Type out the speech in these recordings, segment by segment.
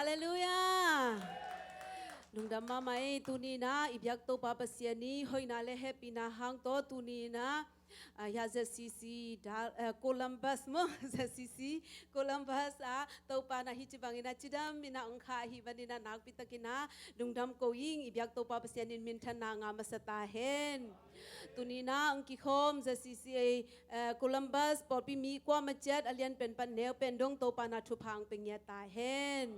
เลลูยาลุงดำมาไหมตูนี้นะอีกตัวป้าเสียนี้หอยนาเลเฮปีนาหางโตตูนี้นะยาเซซีซีดาโคลัมบัสมั้งเซซีซีโคลัมบัสตัวป้านะฮิจิบังอินาจิดามินาองคาฮิบันินานักปิตากินะลุงดำโกยิงอีกตัวป้าเสียนินมินทนางามาสตาเฮนตูนี้นะองคิคอมเซซีซีโคลัมบัสปอปีมีความมาเจ็ดอเลียนเป็นปันเนวเป็นดงตัวป้านะทุพังเป็นเงียตาเฮน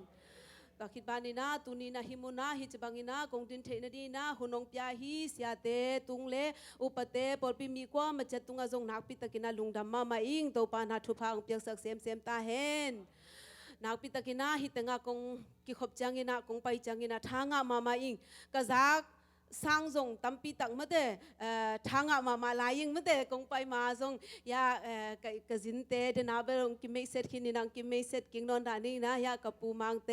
ก็คิดบ้านนี่นะตุนีนะหิมุนะฮิจบังนะกงดินเทนดีนะหุนงปยาฮิเสียเตตุงเลอุปเตปอลปีมีความมาจัดตุงอาจงนักปิตะกินะลุงดำมาอิงตัวปานาทุพังเปียกสักเซมตาเฮนนักปิตะกินะฮิตงากงกิขบจังกินะกงไปจังกินะทางามาอิงกะซักสร้างทรงตั้มปีตักมาเตทางมาลายิงมาเตกงไปมาทรงยากะจินเตเดนาเบลงกิไม่เสร็จกินนังกิไม่เสร็จกินนอนดานี่นะยากะปูมังเต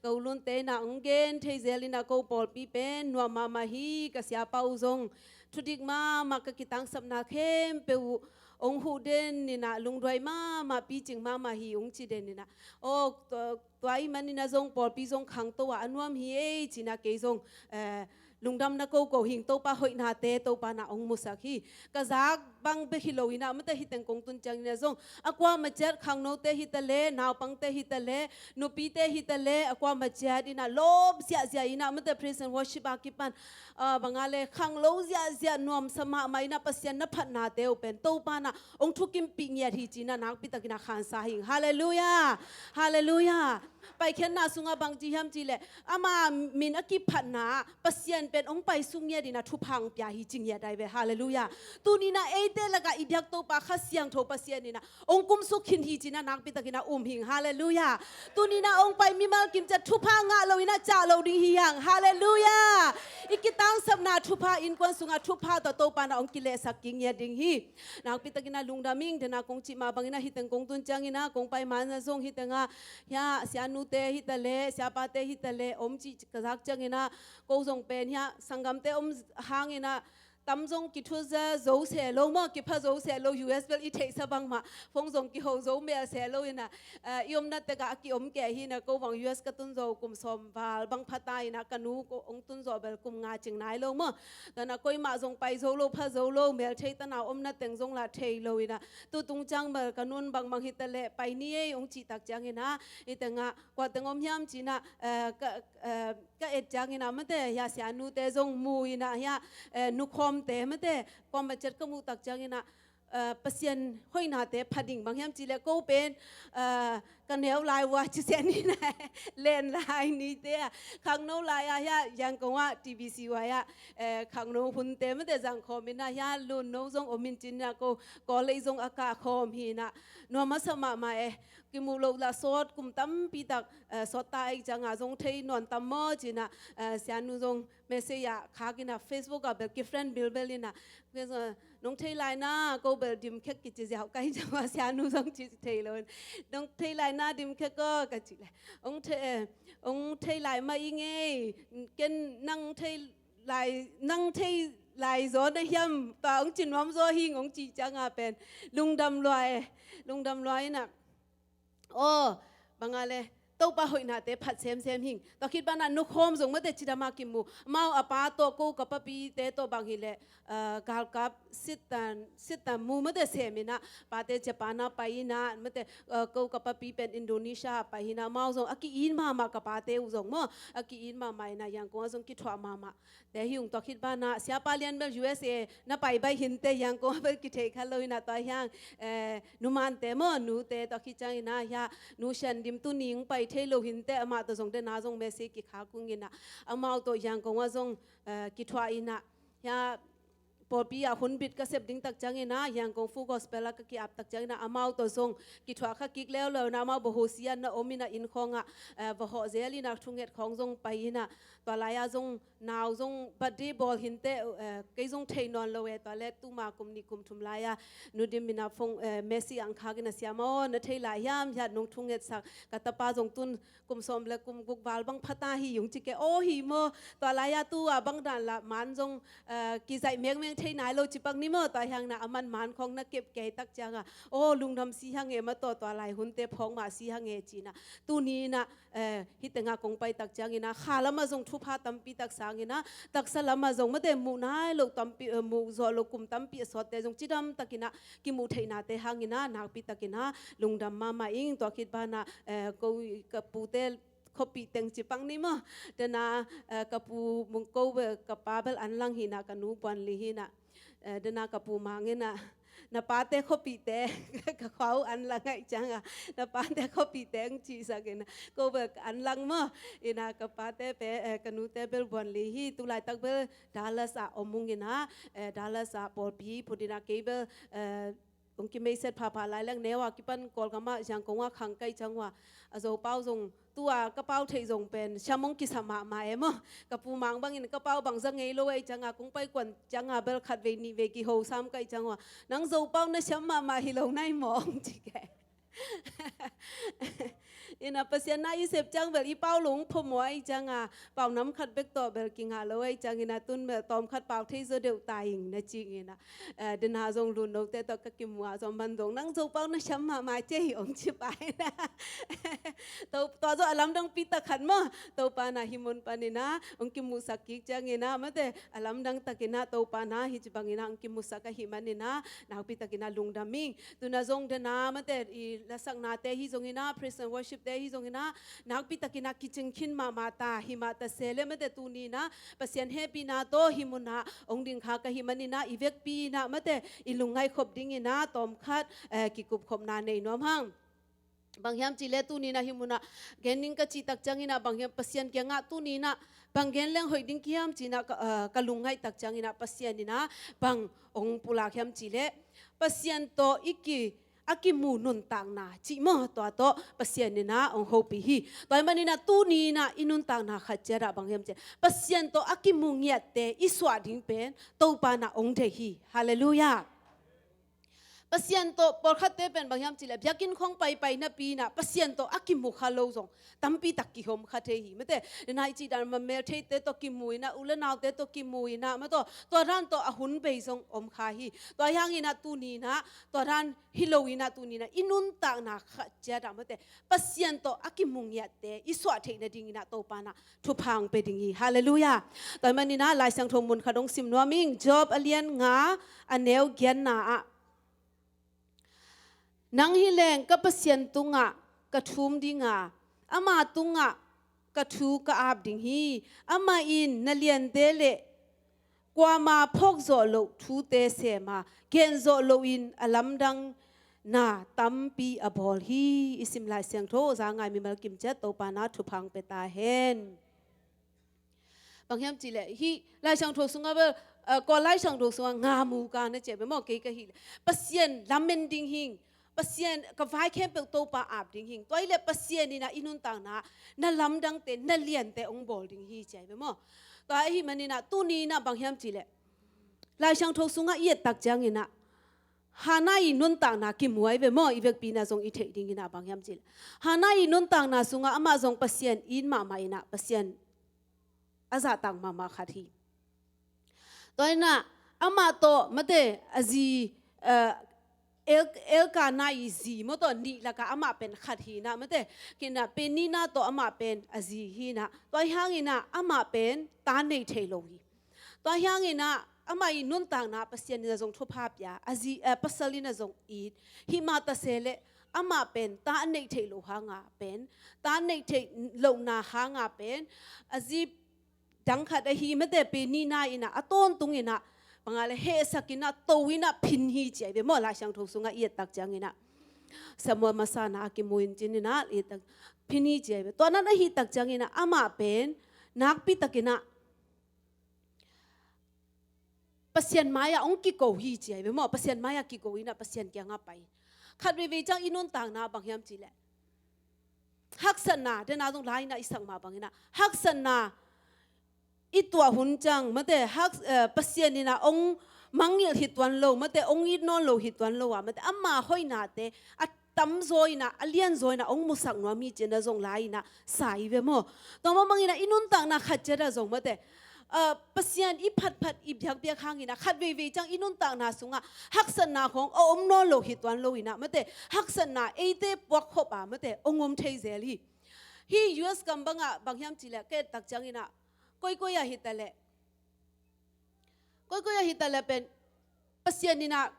กะอุลุนเตนะองเกนเทเซลินะกปอลปีเป็นนัวมาฮีกะเสียเปาทรงทุดิกมากะกิตังสับนาเข้มเปวองหูเดนนี่นะลุงด้วยมาปีจิงมาฮีองจีเดนนี่นะโอ้ตัวอีมันนี่นะทรงปอลปีทรงขังตัวอันวมฮีจีนะเกยทรงลุงดำนักโกหิงโตปะหอยนาเตโตปะนาองมุสักฮีกะซักบังเบฮิโลวินามันเตฮิตังกงตุนจังเนี่ยซงอะกว่ามาเจ็ดขังโนเตฮิตะเลนาวปังเตฮิตะเลนุปีเตฮิตะเลอะกว่ามาเจ็ดอินะลบเสียอินะมันเต praise and worship อากิปันบังอาเลขังโลเสียนวมสมาไม่นะปัสยันนะพัดนาเตอเป็นโตปะนาองทุกิมปิงเยทีจีนะนักปิตะกินะขันสาหิงฮาเลลูยาฮาเลลูยาไปแค่นาสุงาบังจีฮัมจีเลอามามินอกิพัดนาปัสยันเป็นองไปสุงเยดีนะทุพังปยาหิจิงเยได้เวฮาเลลูยาตูนีนะเอเตละกะอีเดียกโตปะขัดเสียงโทปัสยันนี่นะองกุมสุขินฮีจีนะนักปิตะกินะหิงฮาเลลูยาตูนีนะองไปมิมากิมจะทุพังงะโลวินะจ่าโลดิฮิยังฮาเลลูยาอีกิตังสับนาทุพาอินกวนสุงาทุพาต่อโตปานะองกิเลสักกิงเยดิงฮีนักปิตะกินะลุงดามิงเดนะกงจิมาบังอินะฮิตังกงตุนจังอินะกงไปมานะซงฮิตังะยาเสียนูเตฮิตะเลเสียปาเตฮิตะเลอมจิกะซักจังอินะโกซงเป็นยาสังกัมเตอมหางอินะตั้มจงกิทุจะโจเสโลมากิพะโจเสโล US เวลอีเทสบังมาฟงจงกิโฮโจเมียเสโลอินะยมนัดแต่กะกิอมแก่ฮีนะก็วัง US กะตุนโจกุมสมบาลบังพัตายนะกะนูก็องตุนโจเบลกุมงาจิงนายโลมาแต่นะก็มาจงไปโจโลพะโจโลเมลเทตนาอมนัดแต่งจงละเทโลอินะตุตุงจังเบลกะนุนบังบังฮิตะเลไปนี่องจีตักจังอินะอิแต่งะกว่าแต่งอมยามจีนะก็เอ็ดจังอินะมันแต่ยาเสียนูเตจงมูอินะยานุคอมเตมันแต่ความบัจจัดก็มูตักจังอินะปัสยันห้อยนาเตพัดดิ่งบางยามจีเลก็เป็นกันแนวลายว่าจะเสียนี่นะเล่นลายนี่เตะขังโนลายอะยังกว่า TVC ว่ะขังโนหุ่นเตมันแต่จังคอมินะยาลุนโนจงอมินจินนะก็เลยจงอากาศคอมฮีนะนัวมาสมามากิมูโลละสดกุมตั้มปีตักสดตายจังอาจงเทนอนตั้มมอจีนะเสียนุจงเมสเซียขากินะ Facebook กับเบลกิฟเรนบิลเบลินะเพื่อนน้องเทไลน่าก็เบลดิมแค่กิจเอาใกล้จังว่าเสียนุจงจิเทเลยน้องเทไลน่าดิมแค่ก็กะจิเลยองเทไลมาอีไงเกนนั่งเทไลโซนเฮียมตาองจินวมโซหิงองจีจังอาเป็นลุงดำลอยน่ะโอ้บางอะไรโตปะหอยนาเตผัดเซมหิงตอคิดบ้านันนุคมส่งมาเตจิดามากิมูมาอาปาโตกูกับปะปีเตโตบางฮิเลกาลกับสิตันมูมาเตเซมินะปาเตเจปานาไปนะมาเตกูกับปะปีเป็นอินโดนีเซียไปฮินะมาส่งอากิอินมากับปาเตอุส่งมาอากิอินมาไม่นะยังกูส่งกิทวามาแต่หิงตอคิดบ้านะเสียปาเลียนเบล USA นะไปหินเตยังกูเบลกิเทคัลโลยนะตอยังนุมันเตมนูเตตอคิดจังนะยานูเชนดิมตุนิงไปเทโลหินเตอมาตัวทรงเตนาทรงเมสิกิขากุงินะอามาตัวยังกงว่าทรงกิทวาอินะยาปอปีอาหุ่นบิดกระเสบดิ้งตักจังอินะยังกงฟูกอสเปล่าก็กิอับตักจังอินะอามาตัวทรงกิทวาข้ากิกแล้วเลยนะมาบโฮเซียนนะอมินะอินคองอ่ะบโฮเซลินะทุ่งเห็ดของทรงไปอินะตัวลายาทรงนาวทรงบัดดี้บอลหินเตก็ทรงเทนอนเลยตัวเล็กตู้มากุมนิกุมทุมลายานูดิมินะฟงเมสซี่อังคากินะเสียมอนเทลายามยัดนงทุ่งเห็ดสักกัตปาทรงตุนกุมสมและกุมกุกบาลบังพัตาหิยุงจิเกโอหิโมตัวลายาตู้บังดันละมันทรงกิใจเมียง เทนายโลจิปังนิมต่อยังนะอามันมันของนักเก็บแก่ตักจังอ่ะโอ้ลุงทำสีหังเอมาตัวลายหุ่นเตะพองมาสีหังเอจีนะตูนี้นะฮิตงากงไปตักจังนะข้าละมาส่งทุพาตัมปีตักสังนะตักสละมาส่งมาเตมูนายโลตัมปีมูโซโลกุมตัมปีสอดเตส่งจิดำตักินะกิมูเทนาเตหังนะนักปีตักินะลุงดำมาอิงตัวคิดบ้านะกูกับปูเตkopi teng cipang ni mo dana kapu mungko kapabel anlang hina kanu pan lihina dana kapu mangena na pate kopi te ka khau anlang ai changa na pate kopi teng chi sagena ko be anlang mo ina kapate pe kanu te bel bon lihi tulai tak bel dalasa omungina dalasa polpi pudina kebel ongki meiset phapa lai lang newa kipan kolgama jangkongwa khangkai changwa azo pau zong tua kapau thei zong pen chamong ki sama ma emo kapu mang bangin kapau bang zang ngei loi changa kung pai kwan changa bel khat ve ni ve ki ho sam kai changwa nang zo pau na chama ma hi lo nai mong chi ke ina pasian na isep chang bel I pau lung phomoi changa pau nam khat bek to bel king ha loi chang ina tun bel tom khat pau thei zo deu tai ing na chi ina den ha zong lun no te to ka kim wa zong man dong nang zo pau na chama ma che hi ong chi pai na to zo alam dang pi ta khan mo to pa na himun pa ni na ong kim mu sak ki chang ina ma te alam dang takina to pa na hi chi bang ina ong kim mu sak ka hi man ni na na pi takina lung daming tu na zong de na ma te I la sak na te hi zong ina praise and worship te hi zong ina nak pi takina kitchen kin ma ta hi ma ta sele ma te tu ni na pasian happy na to hi mun na ong ding kha ka hi man ni na I vek pi na ma te I lungai khop ding ina tom khat ki kup khop na nei nom hang bangyam chile tu ni na himuna gening ka chi tak changina bangyam pasian kya nga tu ni na banggen leng hoiding kiam china kalungai tak changina pasian ni na bang ong pula khyam chile pasian to iki akimu Nuntakna chi mo to pasian ni na ong hopi hi toy mani na tu ni na Nuntakna khachera bangyam che pasian to akimu ngiat te iswa ding pen to pa na ong de hi hallelujah pasian to por khate pen bangyam chile byakin khong pai na pi na pasian to akimu khalo zong tampi takki hom khathe hi mate nai chi dar ma mel the te to kimui na ulanaw te to kimui na ma to ran to ahun be zong om kha hi to yang ina tu ni na to ran hilowina tu ni na Nuntakna khacha da mate pasian to akimung ya te iswa the na ding na to pa na thu phang pe ding hi hallelujah to mani na lai sang thong mun khadong sim no ming job alian nga aneu gyan na nang hileng ka pasian tunga ka thum dinga ama tunga ka thu ka ab ding hi ama in nalian dele kwa ma phok zo lo thu te se ma gen zo lo in alam dang na tampi abol hi isim lai siang tho za ngai mi mal kim chat to pa na thu phang pe ta hen bangyam chile hi lai siang tho sunga ba ko lai siang tho sunga nga mu ka na che be mo ke ka hi pasian lamen ding hing pasian ka vai khem pe to pa ap ding hing toile pasian ni na Nuntakna na lam dang te na lian te ong bol ding hi chai be mo to hi mani na tu ni na bangyam chile lai siang tho sunga ye tak jang ina hanai Nuntakna ki muai be mo I vek pi na zong I thei ding ina bangyam chile hanai Nuntakna sunga ama zong pasian in ma mai na pasian aza tang mama khathi toina ama to mate azi el ka na zi mo to ni la ka ama pen khat hi na mate kina pen ni na to ama pen azi hi na to hang ina ama pen ta nei thei lo hi to hang ina ama Nuntakna pasian ni zong thopha pya azi pasali na zong it hi ma ta sele ama pen ta nei thei lo hanga pen ta nei thei lo na hanga pen azi dang khat hi mate pe ni na ina aton tung ina pangale he sakina towina phin hi chai be mo la sang tho sunga ye tak changina samwa masana ki muin chinina ye tak phin hi chai be to na hi tak changina ama pen nak pi takina pasian maya ong ki ko hi chai be mo pasian maya ki ko ina pasian kya nga pai khat be be chang Nuntakna bangyam chile haksana de na dong lai na isang ma bangina haksana itwa hunjang mate hak pasian ni na ong mangil hitwan lo mate ong it non lo hitwan lo wa mate amma hoina te at tam zoina alian zoina ong musak no mi chena zong lai na sai ve mo to ma mangina Nuntakna khachera zong mate Pasian I pat I biak hangina khat ve chang inun tak na sunga haksan na khong om no lo hitwan lo ina mate haksan na eite pok khopa mate ongom thei zeli hi US kambanga bangyam chila ke tak changina koi ya hitale pen Pasian ina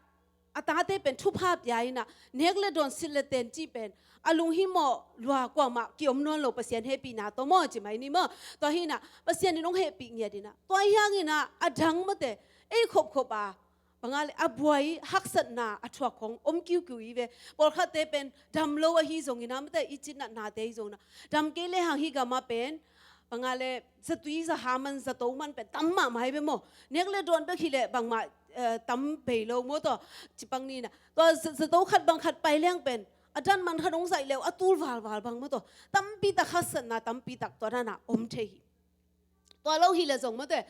atate pen thupap yaina negle don sileten chi pen alung hi mo lwa kwa ma ki om non lo Pasian happy na to mo chi mai ni mo to hi na Pasian ni nong happy nge dina to yang ina adang mate ei khop a bangal abwai haksat na athwa khong om kiu i ve por khate pen dam lo a hi zong ina mate ichit na te zong na dam ke le hang hi ga ma pen bangale zatui za haman za to man pen tamma mai be mo negle don be khile bangma tắm bể lâu mua to chỉ bằng ni nè to giờ tàu khát bằng khát bay liang pen adan man khát ông dạy leo atul vào bằng mua to tắm pi ta khát sân na tắm pi ta to na om thei to lâu hi là giống mua te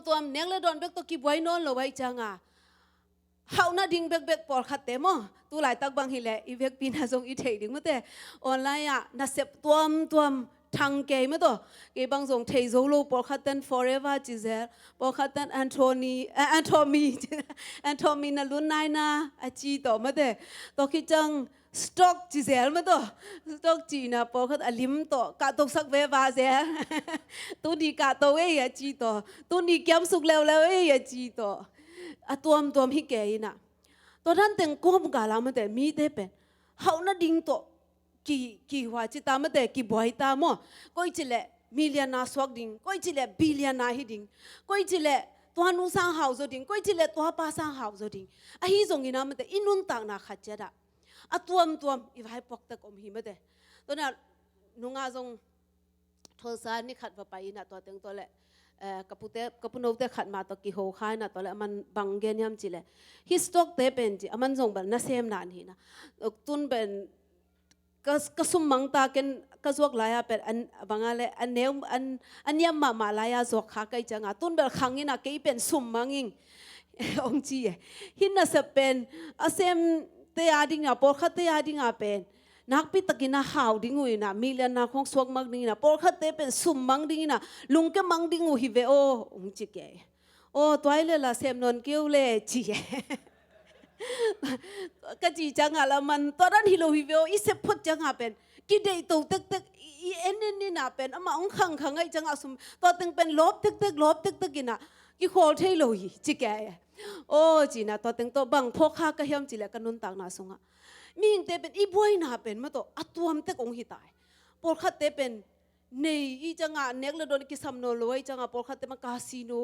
tuam neng le don bek to ki boy non lo bai changa hậu na ding bek por khát te mo tu lại tak bang hi le i bek pi na giống i thei ding mua te online à na sep tuam thằng kê mà to cái bang dùng thầy dấu lô bỏ khát tên forever chỉ giờ bỏ khát tên Anthony na luôn này na chỉ to mà thế to khi chăng stock chỉ giờ mà to stock chỉ na bỏ khát alim to cả tộc sắc về và giờ tu đi cả tàu ấy chỉ to tu đi kiếm sục leo ấy chỉ to tuam hi kê na to đan tiếng com cả lắm mà thế mi thế bên hậu na đinh to ki hoa chi ta mate ki boy ta mo koi chile million na swak ding koi chile billion na hi ding koi chile to nu sang hau zo ding koi chile to pa sang hau zo ding a hi zong ina mate inun tak na khat cha da a tuam I vai pok tak om hi mate to na nunga zong thol sa ni khat va pai na to teng to le kapuno te khat ma to ki ho khai na to le man bang gen yam chile hi stock te pen ji aman zong ban na sem nan hi na tun ben kasum mangta ken kazuak laya per an bangale an yam ma laya zok kha kai changa tun bel khangina ke pen sum manging ong chi hin na se pen asem te adinga por kha te adinga pen nak pi takina haw dingui na million na khong swak mag ding na por kha te pen sum mang ding na lung ke mang dingu hi ve o ong chi ke o toile la sem non keu le chi cái gì chẳng hạn là mình tôi đang hiểu hiểu ít sẽ phút chẳng hạn bên cái đây tàu tức en nè bên mà ông khăng ấy chẳng hạn sum tôi từng bên lốp tức cái nè cái khổ thấy lồi chỉ cái ô chỉ nè tôi từng tôi bằng phô khá cái hiểm chỉ là cái nón tàng nà sung á mình thế bên ít bôi nè bên mà tôi atuam tức ông hiện tại phô khát thế bên này ý chẳng hạn nét là đôi cái sắm nô lôi chẳng hạn phô khát thế mà casino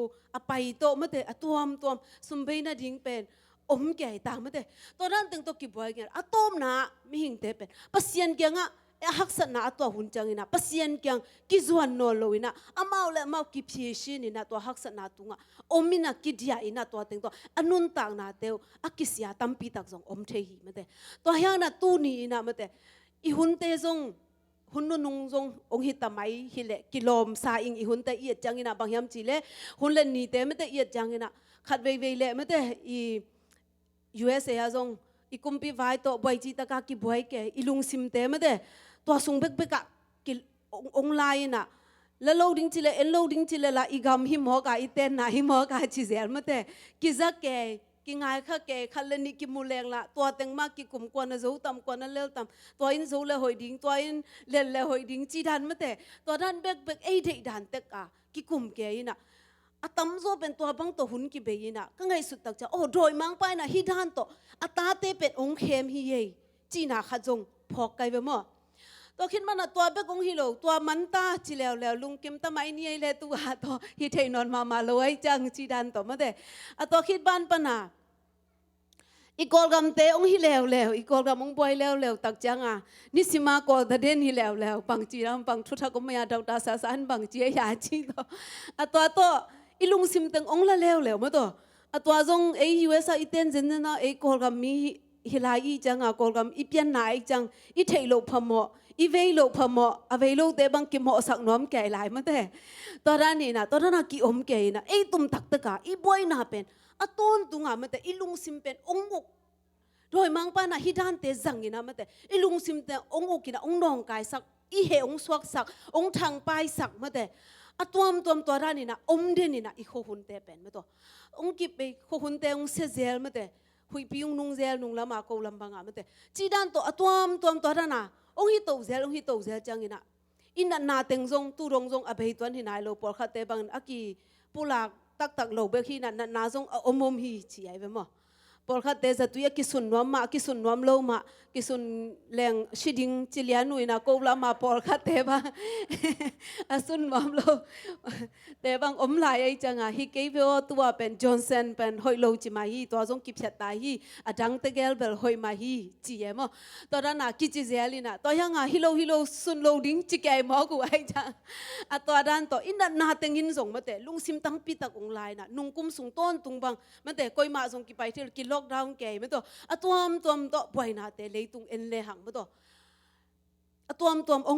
bay to mà thế atuam sum bên nè điên bên om kẻ ta mà thế tôi đang từng tôi kịp vậy cái atom na mi hình thế bên Pasian kia ngã hắc sân na tôi hun chăng na Pasian kia cái zuan nô lôi na amau le mau kịp phía xin na tôi hắc sân na tung om mi na kí dia na tôi từng tôi anun tang na teo akisia tam pi tak zong om thei hi mà thế tôi hiang na tu ni na mà thế i hun te zong hun nung zong ông hita mai hi le kilom sa ing i hun te i chang na bang yam chi le hun le ni te mà thế i chang na khat ve le mà thế i USA azong ikumpi vai to boy chi ta ka ki boy ke ilung sim te ma de to sung bek ka ki online na la loading chi le en loading chi le la igam hi mo ka iten na hi mo ka chi zel ma te ki za ke ki ngai kha ke khalani ki muleng la to teng ma ki kum ko na zo tam ko na lel tam to in zo le hoi ding to in le hoi ding chi dan ma te to dan bek ei de dan te ka ki kum ke ina atam zo pen to bang to hun ki beina ka ngai su tak cha o doi mang pai na hi dan to ata te pen ong khem hi ye chi na kha jong phok kai be mo to khin man to be kong hi lo to man ta chi lew lung kim ta mai ni le tu ha to hi thei non ma lo ai chang chi dan to ma de a to khit ban pa na i kol gam te ong hi lew i kol gam ong boy lew tak chang a ni sima ko da den hi lew pang chi ram pang thu tha ko ma ya dau ta sa san bang chi ya chi to a to ilung sim teng ong la lew ma to atwa zong ei USA iten zen na ei kol gam mi hilai changa kol gam i pian nai chang i thei lo phamo i vei lo phamo a vei lo te bang ki mo sak nom kai lai ma te to ra ni na ki om ke na ei tum tak ta ka i boy na pen aton tunga ma te ilung sim pen ong muk roi mang pa na hidan te zang ina ma te ilung sim te ong ok na ong nong kai sak i he ong swak sak ong thang pai sak ma te ตัวร้านนี่นะเดนี่นะอีโคหุนเตเป็นไม่ตัวกิบไปโคหุนเตเซเซลไม่แต่หุยพิงนุงเซลนุงละมาโกลำบังอ่ะไม่แต่จีดันตัวร้านน่ะฮิโตเซลจังนี่นะอินนาเต็งซงตูรงซงอภัยตัวนี่นายโลปอลขัดเตบังอากีปุลากตักโลเบคีนาซงมฮีชีไอเวมปอลขัดเตจะตุยกิสุนนวมโลมากิสุนแรงชิดิงจิเลียนุยนะโกลามาปอลขัดเตบังสุนนวมโลเตบังลายไอจังอ่ะฮิเกย์เวอตัวเป็นจอห์นสันเป็นหอยโลจิมาฮีตัวซงกิบเฉตาฮีดังเตเกลเบลหอยมาฮีจีเอมตัวนั้นน่ะกิจิเซลินะตัวยังอ่ะฮิโลสุนโลดิ้งจิเกย์มอกูไอจังตัวนั้นตัวอินนาเต็งอินส่งมาแต่ลุงซิมตั้งปีตักลายน่ะนุ่งกุมสุงต้นตุงบังมาแต่ก้อยมาส่งกิไปที่กิล็อกดาวน์เกย์มาตัวตัวบ่อยน่ะแต่เลยตุงเอ็นเลหังมาตัว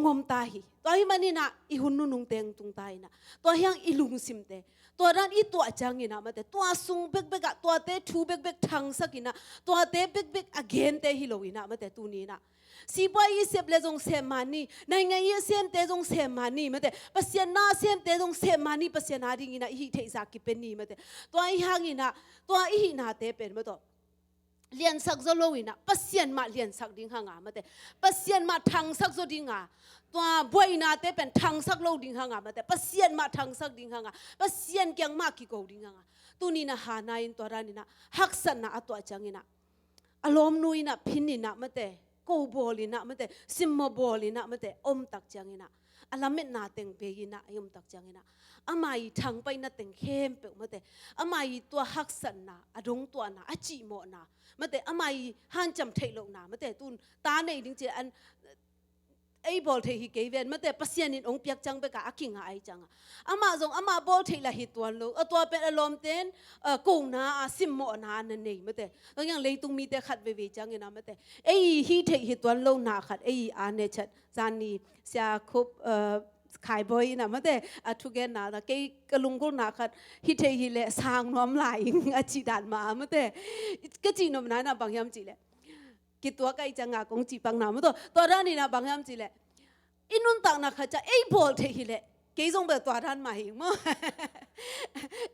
งมตาฮีตัวที่มันนี่นะอีหุ่นนุ่งเตงตุงตายนะตัวยังอีลุงซิมเตตัวนั้นอีตัวจังกินะมาแต่ตัวซุงเบกตัวเตทูเบกทังสักกินะตัวเตเบกagainเตฮิโลกินะมาแต่ตัวนี้นะสิบวันยี่สิบเลจงเสมานีในไงยี่สิบเตจงเสมานีมาแต่ปัสยานาเสียมเตจงเสมานีปัสยานาดิ่งกินะอีเทสักกิเป็นนี่มาแต่ตัวอีหังกินะตัวอีหินาเตเป็นมาตัวเลียนสักโซโลวินะปัสยานมาเลียนสักดิ่งหางามาแต่ปัสยานมาทังสักโซดิ่งาตัวบวยนาเตเป็นทังสักโลดิ่งหางามาแต่ปัสยานมาทังสักดิ่งหางาปัสยานเกียงมากิโกดิ่งหางาตัวนี้นะหานาอินตัวรานี่นะฮักสันนะอัตัวจังกินะอารมณ์นุยนะพินินะมาแต่กูบอลินะมาแต่ซิมโมบอลินะมาแต่ตักจังกินะอารมณ์นาเต็งเปยินะตักจังกินะอามาอีทังไปนะเต็งเข้มเปมาแต่อามาอีตัวฮักสันนะอดงตัวนะอจิโมนะมาแต่อามาอีฮันจำเทโลนะมาแต่ตุนตาในดิ่งเจอันไอ้บอลเทฮิเกวียนมาแต่ปัสยานินองเปียกจังไปกับอากิงหายจังอามาส่งอามาบอลเทละหิตัวโลตัวเป็นอารมณ์เต้นกูนาซิมโมนานั่นเองมาแต่ก็ยังเลยตุงมีแต่ขัดเวจังนะมาแต่ไอ้ฮิเทหิตัวโลนาขัดไอ้อาเนชัดจานีเสียคุบขายบ่อยนะมาแต่ทุกแกน่ะเกยกะลุงก็น่ะคัดฮิเทฮิเลสางน้อมไหลอาจิดานมาแต่ก็จีนมนั้นน่ะบางยามจีแหละกิตัวไกจังกงจีปังน่ะมาตัวด้านนี้น่ะบางยามจีแหละอินุนตังน่ะคัดจะไอ้บอลเทฮิเลเกยส่งไปตัวด้านมาหิม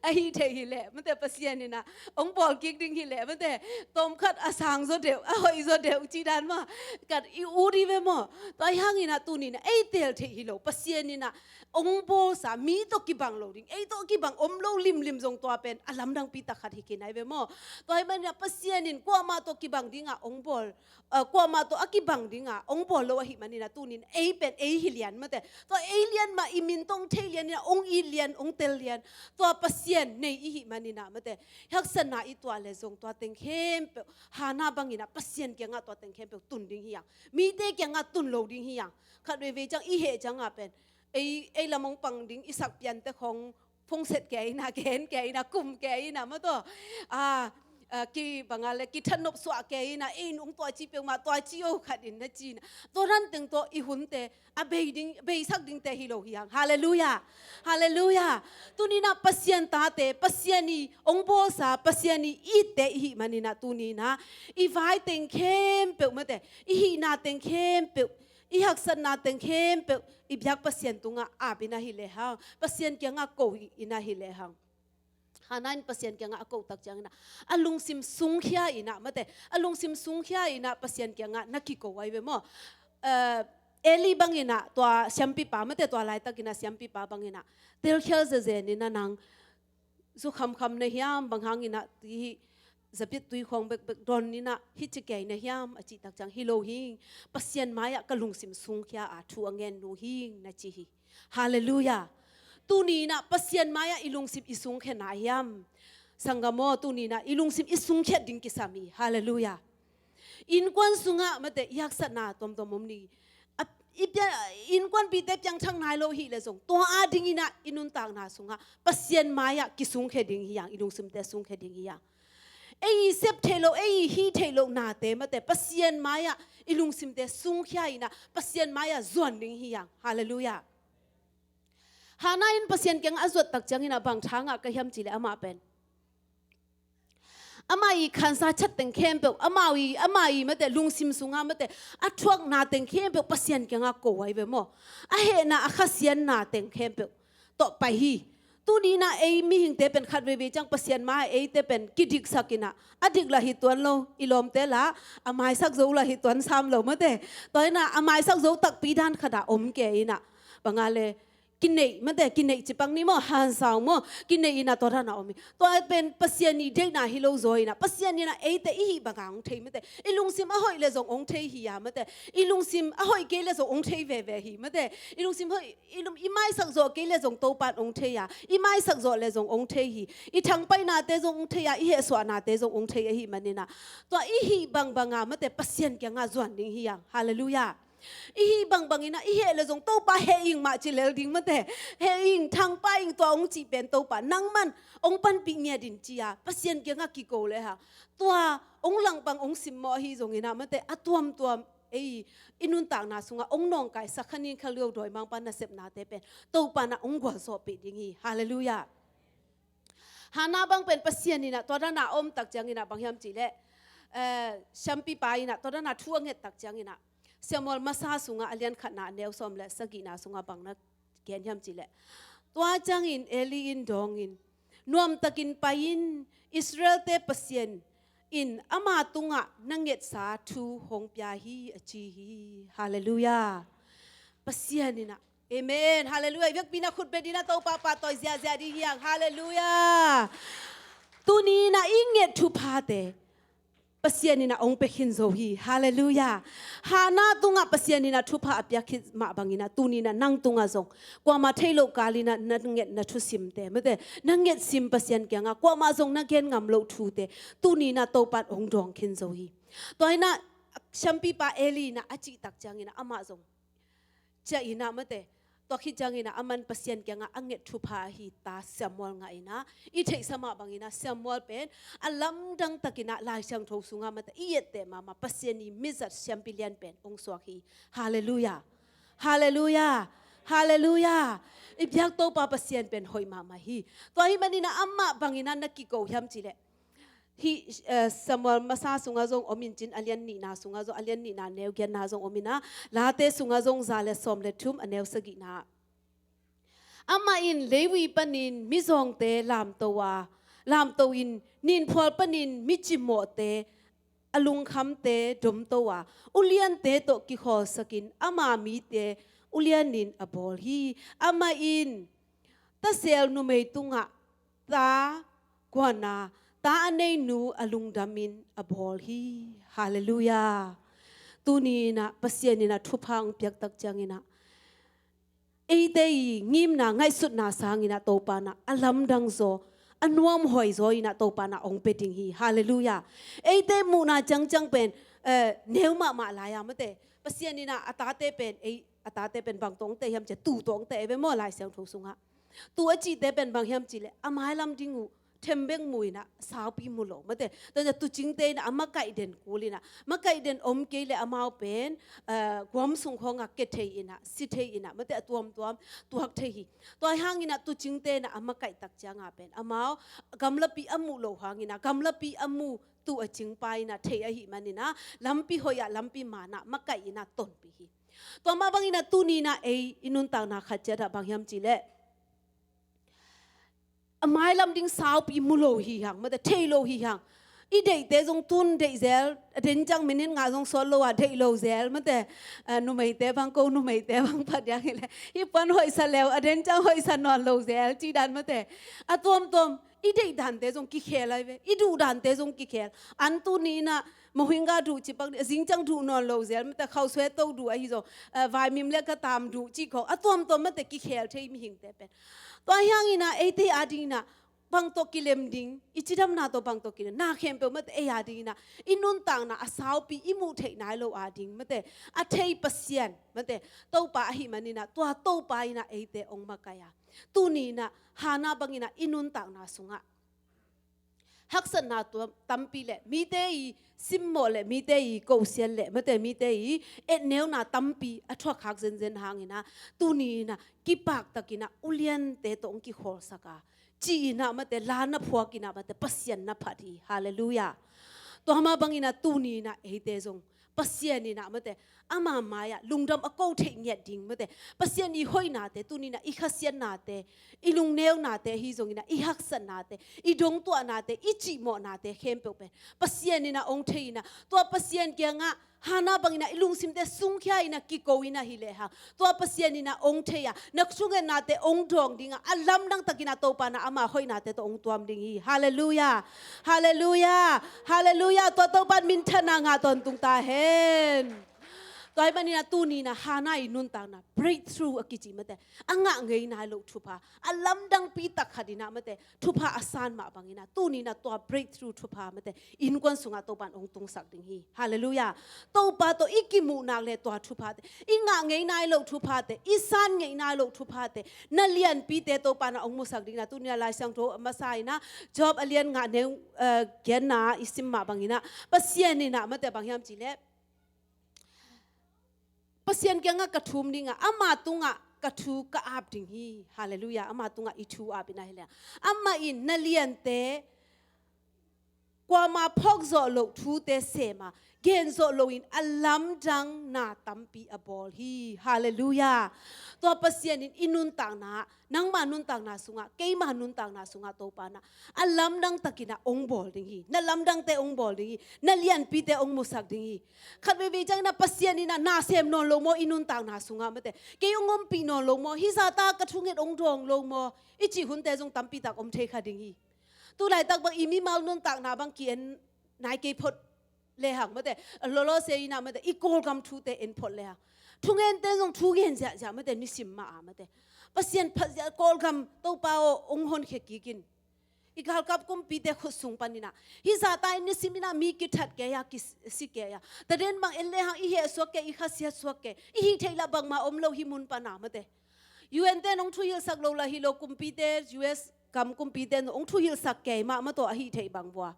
ไอ้เทฮิเลมาแต่ปัสยานี่น่ะองบอลกิกดิ่งฮิเลมาแต่ตอมคัดอาสางโซเดวหอยโซเดวจีดานมากัดอีอูรีเวมตัวยังนี่น่ะตูนี่น่ะไอ้เตลเทฮิโลปัสยานี่น่ะองบอลสามีตกิบังโลดิ่งไอ้ตกิบังโลลิมทรงตัวเป็นอลัมดังปีตะขัดฮิกินไอเวมตัวให้มันน่ะปัสยานินกว่ามาตกิบังดิ่งองบอลกว่ามาตอกิบังดิ่งองบอลโลหิมันนี่น่ะตูนี่ไอ้เป็นไอ้ฮิเลียนมาแต่ตัวไอ้เลียนมาอิมินตงเทเลียนเนี่ยองอีเลียนองเตเลียนตัวปัสยานในอีหิมันนี่น่ะมาแต่ฮักษณะอีตัวเลซงตัวเต็งเข้มเปหานาบังนี่น่ะปัสยานเกียงตัวเต็งเข้มเปตุนดิ่งเฮียงมีเตเกียงตุนโลดิ่งเฮียงขัดเวจังอีเหจังเป็นไอ้ละมงปังดิ่งอีสักเปียนแต่ของพงเสร็จแกน่ะแกนแกน่ะกุมแกน่ะมาตัวกีบางอะไรกีถนบสวะแกน่ะไอ้นุ่งตัวจีเปียมาตัวจีโอขัดอินนะจีน่ะตัวนั้นตึงตัวอีหุ่นเตอเบยดิ่งเบยสักดิ่งเตฮิโลฮิยังฮาเลลูยาฮาเลลูยาตัวนี้น่ะปัสยานตาเตปัสยานีองโบสาปัสยานีอีเตอีมันนี่น่ะตัวนี้น่ะอีไฟเต็งเข้มเปียวมาเตอีหิน่ะเต็งเข้มเปียวอีหักษณะเต็งเข้มเปียวอีบยักปัสยานตุงอาบินาฮิเลหังปัสยานเกียงโกอินาฮิเลหังฮานันปัสยานเกียงโกตักจังนะอลุงซิมสุงขี้อินะมาแต่อลุงซิมสุงขี้อินะปัสยานเกียงนักกิโกไว้เวมเอลีบังอินะตัวเสียมปีปามาแต่ตัวลายตะกินะเสียมปีปาบังอินะเตลเชียเซนี่นะนางสุขคำในยามบางครั้งอินะที่จะพิจตุยของเบกดอนนี่นะฮิจิเกยในยามอจิตักจังฮิโลหิงปัสยานมายะกะลุงซิมสุงขี้อาทัวเงินนูหิงนะจิฮิฮาเลลูยาตูนี้นะปัสยานมายะอิลุงซิมอิสุงแค่นายามสังกโมตูนี้นะอิลุงซิมอิสุงแค่ดิ่งกิสามีฮาเลลูยาอินกวนสุงะมาแต่ยักษณะตอมมุมนี้อินกวนปีเตจังช่างนายโลหิเลสงตัวอาดิ่งอินะอินุนต่างนาสุงะปัสยานมายะกิสุงแค่ดิ่งยังอิลุงซิมเตสุงแค่ดิ่งยังไอ้เซปเทโลไอ้ฮีเทโลนาเตมาแต่ปัสยานมายะอิลุงซิมเตสุงแค่อินะปัสยานมายะจวนดิ่งยังฮาเลลูยาฮานาอินปัสยานเกียงอจวดตักจังอินะบางทางก็ยำจีเลอามาเป็นอามาอีขันซาชัดเต็งเข้มเปล่าอามาอีมาแต่ลุงซิมสุงามาแต่อัทวกนาเต็งเข้มเปล่าปัสยานเกียงโกไว้เบมออาเฮน่ะอาขัสยันนาเต็งเข้มเปล่า ต่อไปฮีตูนี้นะเอมีหิงเตเป็นขัดเวเวจังเปเซียนมาเอเตเป็นกิดิกสักินะอดิกละหิตวนโลอิลอมเตละอามายสักโซละหิตวนซ้ำโลมะเตตอนนั้นอามายสักโซตักปีด้านขดาอมเกยนะบางอะไรกินเนยมันแต่กินเนยจิปังนี่มั้งฮันสาวมั้งกินเนยนะตัวนั้นอมตัวเป็นเปเซียนนี่เด็กนะฮิโลโซยนะเปเซียนนี่นะเอเตอีบางองเทมันแต่อีลุงซิมอหอยเลซงองเทฮียมันแต่อีลุงซิมอหอยเกเลซงองเทเวเวฮีมันแต่อีลุงซิมเฮอีลุงอีไม้สักโซเกเลซงโตปัดองเทยาอีไม้สักโซเลซงองเทฮีอีทางไปนาเตซงองเทยาอีเฮสวานาเตซงองเทยฮีมันนี่นะตัวอีฮีบางมันแต่เปเซียนแกงาจวนดิ้งฮียังฮาเลลูยาอีบางอินะอีเฮเลซงโตปาเฮอิงมาจิเลดิ้งมันแต่เฮอิงทางไปอิงตัวองจีเป็นโตปานังมันองปันปิเนียดินจียาเปเซียนแกงากิโกเลยฮะตัวองหลังบางองสิมมอฮีซงอินะมันแต่อตัวอินุนต่างนาสุงะองนองไก่สักขณินขลุ่ยโดยบางปันน่ะเสพนาเตเป็นโตปานะองกว่าสอบปิดิ้งฮีฮาเลลูยาฮานาบางเป็นเปเซียนนี่นะตัวนั้นอมตักจังอินะบางยามจีเลชัมปีปายนะตัวนั้นทั่วเงตักจังอินะเสียมอลมาซาสุงะอเลียนขนาเนวสมเลสกินาสุงะบังนักเกียนยำจิเลตัวจังอินเอลีอินดองอินนวมตะกินไปอินอิสราเอลเตเปเซียนอินอามาตุงะนังเงตสาธุหงปยาฮีอจีฮีฮาเลลูยาเปเซียนนี่นะเอเมนฮาเลลูยาเวกปีนักขุดเบดินาโตปาปาตอยเซียดีเฮียงฮาเลลูยาตุนีนะอิงเงตทุพาเตเปเซียนนี่นะองเปขินโซฮีฮาเลลูยาฮานาตุงะเปเซียนนี่นะทุพาอเปียคิดมาบังอินะตุนีนะนังตุงะซงกว่ามาเทโลกาลีนะนังเงตนะทุสิมเตมเตนังเงตซิมเปเซียนเกียงะกว่ามาซงนังเกนงามโลทูเตตุนีนะโตปัดองดองขินโซฮีตัวนั้นชัมปีปาเอลีนะอจิตักจังอินะอามาซงจะอินะมเตตัวคิดจังอินะอามันเปเซียนเกียงะอังเงตทุพาฮีตาเซมวลงะอินะอีเทสมาบังอินะเซมวลเป็นอัลลัมดังตะกินะลายช่างทสุงะมเตอีเยเตมาเปเซียนนี่มิซัดแชมปิเลียนเป็นองสวาฮีฮาเลลูยาฮาเลลูยาฮาเลลูยาอีบยักโตปาเปเซียนเป็นหอยมาฮีตัวฮีมันนี่นะอัมมาบังอินะนักกิโกยำจิเลฮีสมอลมาซาสุงะซงอมินจินอเลียนนีนาสุงะซงอเลียนนีนาเนวเกียนนาซงอมินะลาเตสุงะซงซาเลสอมเลทุมอเนวสกินาอามาอินเลวีปนินมิซองเตลามตัวอินนินพอลปนินมิจิโมเตอลุงคำเตดมตัวอุเลียนเตโตกิขอสกินอามามีเตอุเลียนนินอบอลฮีอามาอินตาเซลนุเมตุงะตากวนาตาอันเนนูอลุงดามินอบอลฮีฮาเลลูยาตูนีนะเปเซียนีนะทุพังเปียกตักจังอินะเอเตยงิมนาไงสุดนาสางอินะโตปานะอลัมดังโซอันวมหอยโซอินะโตปานะองเปติงฮีฮาเลลูยาเอเตมูนาจังเป็นเนวมาลายามะเตเปเซียนีนะอัตาเตเป็นอัตาเตเป็นบางตงเตยมจะตู่ตงเตเวมอลายเสียงทุสุงะตัวจีเตเป็นบางยามจีเลอามายลำดิงูเทมเบงมวยนะสาวปีมุโลมาเตตอนจะตุจิงเตนะอามาไก่เด่นกูลีนะมาไก่เด่นอมเกลอามาเป็นความสุขของอักเกเทยินะสิเทยินะมาเตตัวเทยิตัวหางยินะตุจิงเตนะอามาไก่ตักจางอาเป็นอามากำลับปีอามุโลหางยินะกำลับปีอามุตัวจิงไปนะเทยหิมันนี่นะลำปีหอยลำปีมานะมาไก่ยินะต้นปีหิตัวมาบางยินะตุนีนะอินุนต่างนะขัดเจดบางยามจีเลอามายลำดิ้งสาวปีมุโลฮีหังมาแต่เทโลฮีหังอีเด็กเตจงตุนเด็กเซลเดินจังมินินงาจงสโลว่าเด็กโลเซลมาแต่นุ่มไม่เตบังโกนุ่มไม่เตบังพัดยังไงเลยอีปันหอยสเลวเดินจังหอยสนอนโลเซลจีดันมาแต่ตัวอีเด็กดันเตจงกิเคลอะไรเวอีดูดันเตจงกิเคลอันตุนีนะมหิงกาดูจิปังสิงจังดูนอนโลเซลมาแต่เขาสวยโตดูไอ้ฮิโซวายมิมเล็กก็ตามดูจีเขาตัวมาแต่กิเคลเทมิหิงเตเป็นตัวอย่างนี้นะเอเตอาดีนะบางตัวกิเลมดิ้งอิจิดำนาตัวบางตัวกิเลมนาเข้มเปมาแต่เออาดีนะอินุนต่างนะอาสาวปีอิมูเทนายโลอาดิ้งมาแต่อาเทยเปเซียนมาแต่โตปาหิมันนี่นะตัวโตปาอินะเอเตองมากายาตูนี่นะฮานาบางอินะอินุนต่างนะสุงะฮักษณะตัวตั้มปีเล่มีเตยซิมโมเล่มีเตยโกเซียนเล่มาแต่มีเตยเอ็ดเนวนาตั้มปีอัทวักฮักเซนหางอินะตูนี่นะกิปากตะกินะอุเลียนเตตองกิขอสกาจีน่ะมาแต่ลานะพัวกินะมาแต่ปัสยันนะพัดฮีฮาเลลูยาตัวมาบังอินะตูนีนะเอเตจงปั Pasian ni na mate ama maya lungdam akau thei nget ding mate Pasian ni hoi na te tu ni na ikhasian na te ilung neu na te hi zong na ihaksan na te idong tu na te ichi mo na te khempe pe Pasian ni na ong thei na to Pasian kya nga hana bangina ilung simte sungkhya ina kikowina hileha to Pasian ina ong theya naksunge nate ong dong dinga alam nang takina to pa na ama hoi nate to ong tuam ding hi hallelujah hallelujah hallelujah to pan min thana nga ton tung ta hen toy banina tu ni na hana inun ta na breakthrough akichi mate anga ngei na lo thupa alam dang pi tak khadina mate thupa asan ma bangina tu ni na to breakthrough thupa mate in kon sunga to pan ong tung sak ding hi hallelujah to pa to ikimu na le to thupa te inga ngei na lo thupa te isan ngei na lo thupa te na lian pi te to pa na ong mu sak ding na tu ni la sang tho masai na job alian nga ne gen na isim ma bangina Pasian ni na mate bangyam chi le Pasian kya nga kathum ni nga ama tunga kathu ka ap ding hi hallelujah ama tunga ithu apina hela ama in naliante kwa ma phok zo lo thu te sema gen zo lo in alam dang na tampi abol hi hallelujah to Pasian in inun tang na nang ma nun tang na sunga ke ma nun tang na sunga to pa na alam dang takina ong bol ding hi na lam dang te ong bol ding hi na lian pi te ong musak ding hi khat be jang na Pasian ni na sem non lo mo inun tang na sunga mate ke ongom pi non lo mo hi sa ta ka thunget ong dong lo mo ichi hun te jong tampi tak om the kha ding hi tu lai tak bang imi mal nun tak na bang kien nai ke phot le hang mate lo se ina mate I kol kam thu te en phot le ha thungen te jong thu gen ja ja mate ni sim ma mate Pasian phazia kol kam to pa ong hon khe ki kin igal kap kum pi te khusung panina hi za tai ni simina mi ki that ke ya ki si ke ya ta den bang elle hang I he so ke I khasia so ke I hi theila bang ma om lo hi mun pa na mate UN te nong thu yil sak lo la hi lo kum pi te US kam kum pi te ong thu yil sak ke ma to a hi thei bang bwa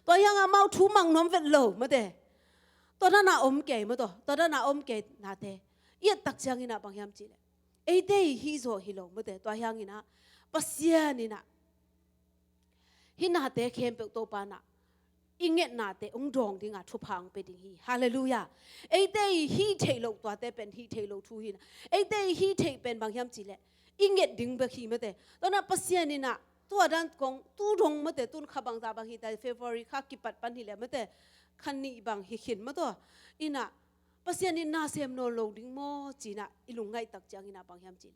to yang amau thu mang nom vet lo mate to na om ke ma to na om ke na te I tak chang ina bang yam chi le ei day hi zo hi lo mate to yang ina Pasian ina hina te khem pe to pa na inget na te ong dong dinga thu phang pe ding hi hallelujah ei day hi thei lo to te pen hi thei lo thu hi na ei day hi thei pen bang yam chi le inget ding be khi mate to na Pasian ina to dan kong tu dong mate tun khabang za bang hi ta February kha ki pat pan hi le mate khan ni bang hi khin ma to ina Pasian ni na sem no lo ding mo china ilungai tak chang ina bang yam chi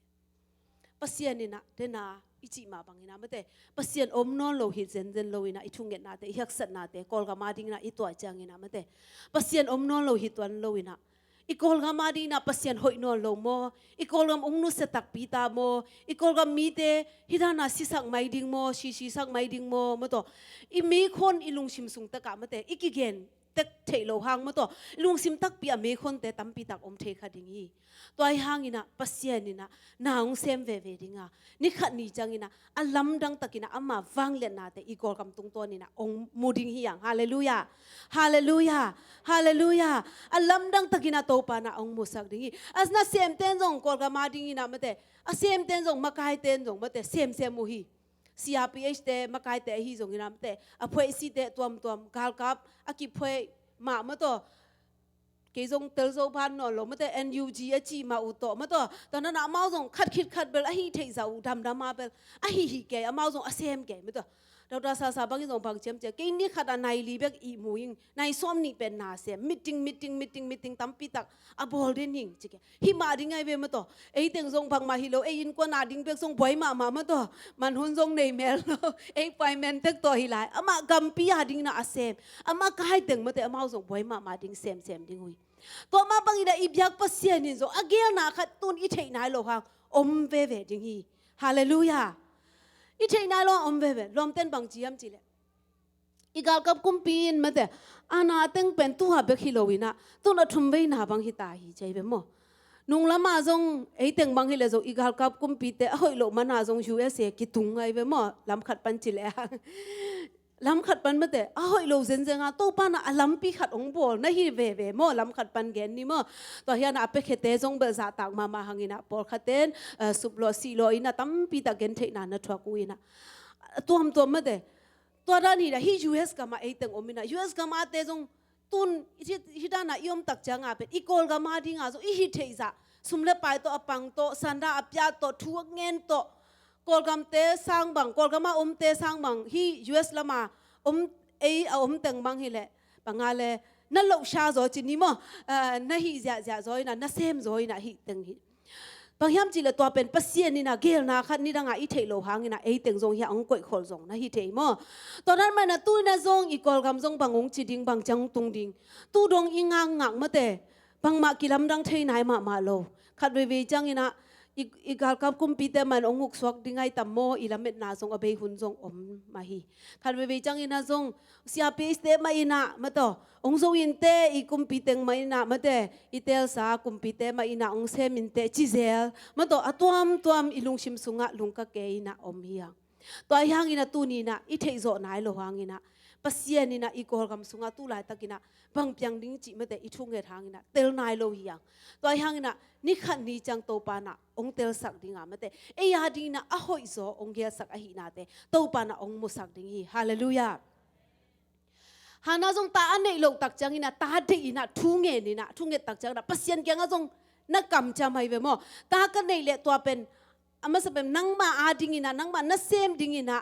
Pasian ni na te na ichi ma bang ina mate Pasian om non lo hi zen lo ina ithunget na te hyak sat na te kol ga ma ding na I to chang ina mate Pasian om non lo hi tuan lo ina I kol ga ma ding na Pasian hoi no lo mo I kol gam ong nu se tak pi ta mo I kol gam mi te hidana si sak mai ding mo si sak mai ding mo to I mi khon ilung sim sung ta ka mate ikigen tek thei lo hang ma to lung sim tak pi ame khon te tam pi tak om the kha ding hi to ai hang ina Pasian ina naung sem ve ve dinga ni khat ni chang ina alam dang takina ama wang le na te I gol kam tung to ni na ong muding hi yang hallelujah hallelujah hallelujah alam dang takina to pa na ong musak ding hi asna sem ten jong kol ga ma ding ina mate a sem ten jong makai ten jong mate sem mu hi CRPH te makai te hi jong ina mate a phoi si te tuam gal kap aki phoi ma to ke jong tel zo ban no lo mate NUG a chi ma u to to na na mau jong khat bel a hi thei za u dam ma bel a hi ke a mau jong a sem ke to Dr. Sa bang jong bang chem che ke ni khat a nai li bek I muing nai som ni pen na se meeting tam pi tak a bol den ning che ke hi ma ding ai ve ma to ei teng jong bang ma hi lo ei in ko na ding bek jong boi ma to man hun jong nei mel lo ei pai men tek to hi lai ama gam pi ha ding na a sem ama kai teng ma te ama jong boi ma ding sem ding hui to ma bang ida I byak Pasian ni zo agel na khat tun I thei nai lo hang om ve ding hi hallelujah I thei nai lo om ve lom ten bang chiam chi le I gal kap kum pin mate ana teng pen tu ha be khilowina tu na thum ve na bang hi ta hi chai be mo nung lama jong ei teng bang hi le zo I gal kap kum pi te hoi lo mana jong USA ki tung ai be mo lam khat pan chi le lam khat pan mate a hoi lo zen zenga to pa na alam pi khat ong bol na hi ve mo lam khat pan gen ni mo to hian a pe khete jong be za tak ma hangina por khaten suplo si lo ina tam pi ta gen the na na thwa ku ina tom mate to da ni da hi US ka ma ei teng omina US ka ma te jong ตุนฮิดานะยอมตักจังอาเป็นอีกอลกามาดิงอาโซอีฮิเทซาสุมเลไปโตอปังโตสันดาอพยาโตทัวเงินโตกอลกามเตสังบังกอลกามาเตสังบังฮี US ละมาเต็งบังฮิเลบังอาเลนั่นลูกชาโซจินิโมนั่นฮิจะโซยนะนั่นเซมโซยนะฮิเต็งฮิบางยามจีเลตัวเป็นปัสเซียนนี่นะเกลนะคันนี่ดังอีเทโลหังนี่นะเต็งซงเฮียองกวยขอลซงนะฮิเทโมตอนนั้นมันนะตู้นะซงอีกอลกามซงบางองจีดิงบางจังตุงดิงตู้ดงอิงางงักมาเตบางมากิลำดังเทนายมาโลขัดเวจังนี่นะอีกาลกับคุมปีเตมันองุกสวกดิ่งไงตัมโมอีลามิดนาซงอเบยหุนซงมาฮีขัดเวจังอินะซงเสียปีสเตมาอินะมาต่อองซงอินเตอีคุมปีเตงมาอินะมาเตอีเตลสาคุมปีเตมาอินะองเซมินเตจิเซลมาต่ออัตวมอีลุงชิมสุงะลุงกะเกอินะเฮียตัวยังอินะตูนีนะอีเทโซนายโลหังอินะปัสเซียนี่นะอีกอลกำสุงะตู้ลายตะกินะบางเพียงดิ้งจิมาเตอีทุ่งเงทางอินะเตลนายโลเฮียตัวยังอินะนี่ขันนี้จังโตปานะองเตลสักดิ่งอ่ะมาเตเอียดิ้งนะอ่ะหอยโซองเกียสักอ่ะหินาเตโตปานะองมุสักดิ่งฮีฮาเลลูยาฮานาจงตาอันนี้โลกตักจังอินะตาดีอินะทุ่งเงนี่นะทุ่งเงตักจังนะปัสเซียนเกียงอ่ะจงนักกำจำให้เวมอตากันในเละตัวเป็นอามาสเป็นนังมาอาดิ่งอินะนังมานัเซมดิ่งอินะ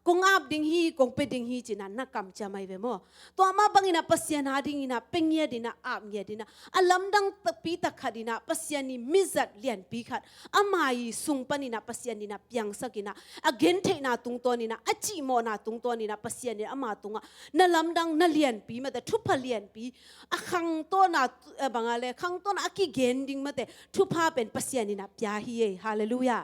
กงอาบดิ่งฮีกงเปดิ่งฮีจีน่ะนักกำจำไม่เวมอตัวมาบังอินะปัสยานาดิ่งอินะเป็งเงียดินะอาบเงียดินะอัลลัมดังตะปีตะขัดินะปัสยานีมิจัดเลียนปีขัดอามายีสุงปนินะปัสยานีนะเปียงสักินะอาเกนเทนะตุงตัวนี่นะอาจิโมนะตุงตัวนี่นะปัสยานีอามาตุงอ่ะนั่นลัมดังนั่นเลียนปีมาแต่ทุพเลียนปีอาขังตัวนะบังอะไรขังตัวนะอากิเกนดิ่งมาแต่ทุพาเป็นปัสยานีนะปยาฮีฮาเลลูยา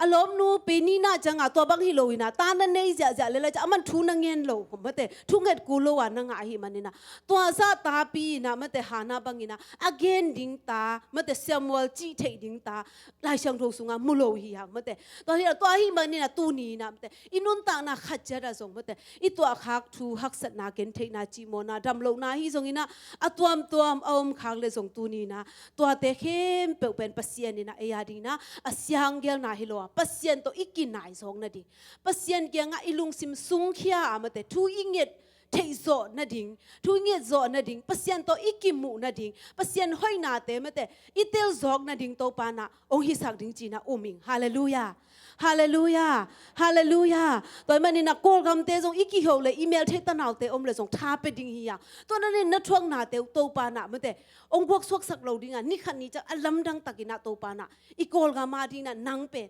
อารมณ์นู้ปีนี้น่าจะงาตัวบางฮิโลวินะตานั่นเนี่ยจะเลยจะมันทุนเงินโลผมไม่แต่ทุนเงินกูโลวันงาหิมันนี่นะตัวซาตาปีนะไม่แต่หานาบางอินะอเกนดิ้งตาไม่แต่เซมวลจีเทดิ้งตาลายช่างโทสุงามุโลหิยังไม่แต่ตัวที่ตัวหิมันนี่นะตูนี่นะไม่แต่อินุนตานะขัดเจระสงไม่แต่อีตัวขักทูหักสัตนาเกนเทนาจีโมนาดำโลนาฮิสงอินะอตัวเอาขักเลยสงตูนี่นะตัวเตเข้มเป็นปัสเซียนนี่นะเอียดีนะอาเซียงเกลนาฮิโลปัสเซียนตัวอีกินนายสองนาดิปัสเซียนเกียงอิลุงซิมซุงเขียอามาแต่ทูอิงเงตเทโซนาดิงทูอิงเงตโซนาดิงปัสเซียนตัวอีกิมูนาดิงปัสเซียนห้อยนาเตมาแต่อีเตลซอกนาดิงโตปานะองฮิสักดิงจีนะอุมิงฮาเลลูยาฮาเลลูยาฮาเลลูยาตัวมันนี่นะโกลกำเตซงอีกิโฮเลยอีเมลเทตนาวเตอมเลยซงท้าไปดิงฮียาตัวนั้นนี่นัทวงนาเตโตปานะมาแต่องพวกสวกสักเหล่าดิงอ่ะนี่ขันนี้จะอัลลัมดังตะกินะโตปานะอีโกลกามาดิงนะนังเป็น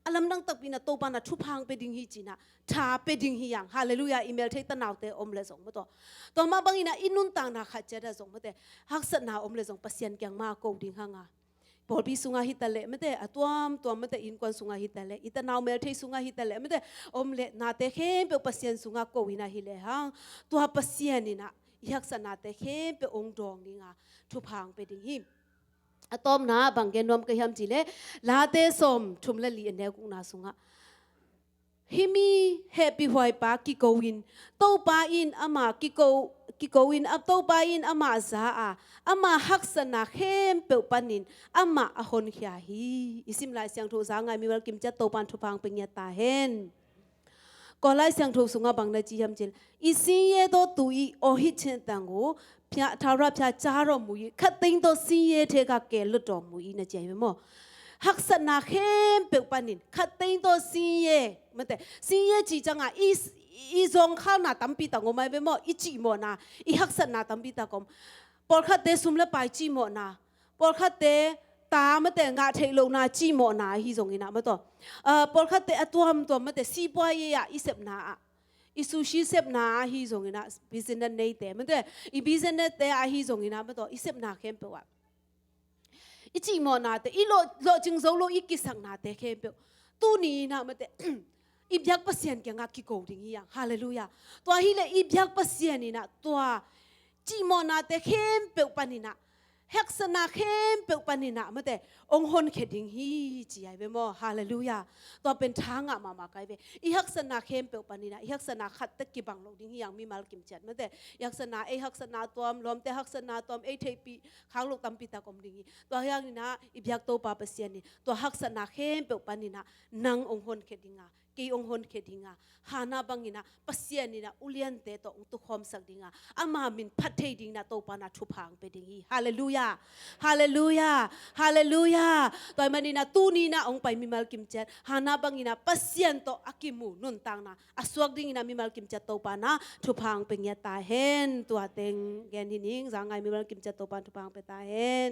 อลัมดังตักปีน่ะโตปานะทุพังไปดิ่งฮีจีน่ะท้าไปดิ่งฮียังฮาเลลูยาอีเมลเทตนาวเตอมเลสงมาตัวมาบางอินะอินุนตังนะขัดเจระสงมาเตฮักษณาอมเลสงปัสยันเกียงมาโกดิ่งหางาบอลบีสุงาฮิตะเลมาเตตัวมาเตอินกวนสุงาฮิตะเลอิตนาวเมลเทสุงาฮิตะเลมาเตอมเลนาเตเข้มเปปัสยันสุงาโกวินาฮิเลหังตัวปัสยันนี่นะฮักษณาเตเข้มเปองดองนี่งาทุพังไปดิ่งฮีอะตอมนะบางแกนอมกะยามจิเลลาเตสมทุมละลีอันเนกุนาสุงะฮิมีเฮปีหวยปากิโกวินโตปาอินอามากิโกวินอับโตปาอินอามาซาอามาฮักษณะเข้มเปปันินอามาอหนขยาฮีอิสิมลายเสียงโทสางไงมีวัลกิมจะโตปันทุพังเป็นยาตาเห็นก็ไล่เสียงโทสุงะบางนาจียามจิลอิสิเยโตตุอีโอฮิเชนตังโกพระทาราพระจารมุยขัดติงตัวซีเยเทกาเกลุดอมุยนะเจมโมฮักษณะเข้มเปกปานินขัดติงตัวซีเยมันแต่ซีเยจีจังอ่ะอีซงข้าวหน้าตั้มปีตางอไม่เบโมอีจีโมนาอีฮักษณะตั้มปีตางอมปอลขัดเตสุมละไปจีโมนาปอลขัดเตตามันแต่งาเทโลนาจีโมนาฮิซงอินะมันตัวปอลขัดเตอตัวมันแต่ซีปวยยะอีเสพนาอิสุชิเซบนาฮีซงอินะบิสเนสเนยเตมันแต่อีบิสเนสเตอาฮีซงอินะมันตัวอิเซบนาเข้มเปว่าอิจิโมนาเตอีโลจิงโซโลอีกิสังนาเตเข้มเปตูนีนะมันแต่อีบยักปัสยันเกียงากิโกดิงฮียังฮาเลลูยาตัวฮีเลอีบยักปัสยันนี่นะตัวจิโมนาเตเข้มเปปานินะฮักษณะเข้มเปปานินะมันแต่องหนเขดิงฮีจีไอเบโมฮาเลลูยาตัวเป็นทางอะมาไกเบอีฮักษณะเข้มเปปานินะอีฮักษณะขัดตะกิบังโลดิงฮียังมีมาลกิมจัดมันแต่ฮักษณะฮักษณะตัวลมแต่ฮักษณะตัวเทปีข้างโลกตัมปิตากอมดิงฮีตัวยังนี่นะอีบยักโตปาเปเซียนนี่ตัวฮักษณะเข้มเปปานินะนังองหนเขดิงา กีองหนเคดิงาหานาบังอินะปัสยานินะอุเลียนเตโตองตุคอมสักดิงาอามามินพัดเทดิงนาโตปานาทุพังเปดิงีฮาเลลูยาฮาเลลูยาฮาเลลูยาตัวมันนี่นะตูนี่นะองไปมิมัลกิมเจหานาบังอินะปัสยันโตอากิมูนุนตังนะอสวกดิงนะมิมัลกิมเจโตปานาทุพังเปงยตาเห็นตัวเต็งแกนหินิงสังไงมิมัลกิมเจโตปาทุพังเปตาเห็น